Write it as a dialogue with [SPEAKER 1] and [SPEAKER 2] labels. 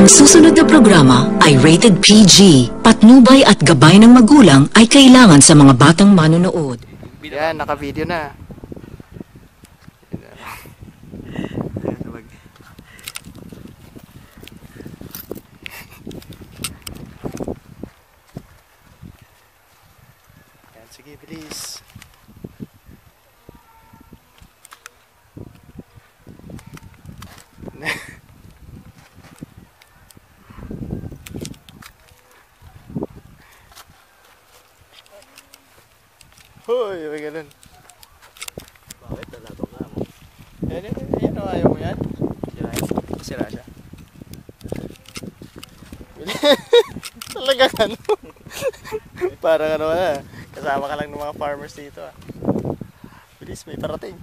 [SPEAKER 1] Ang susunod na programa ay rated PG. Patnubay at gabay ng magulang ay kailangan sa mga batang manonood.
[SPEAKER 2] Yan, naka-video na. Yan, sige, bilis. Hoy, may ganun.
[SPEAKER 3] Bakit? Nalato nga mo.
[SPEAKER 2] Yan, ayaw mo yan? Sira siya. Talagang ano? Parang ano na, kasama ka lang ng mga farmers dito ah. Bilis, may parating.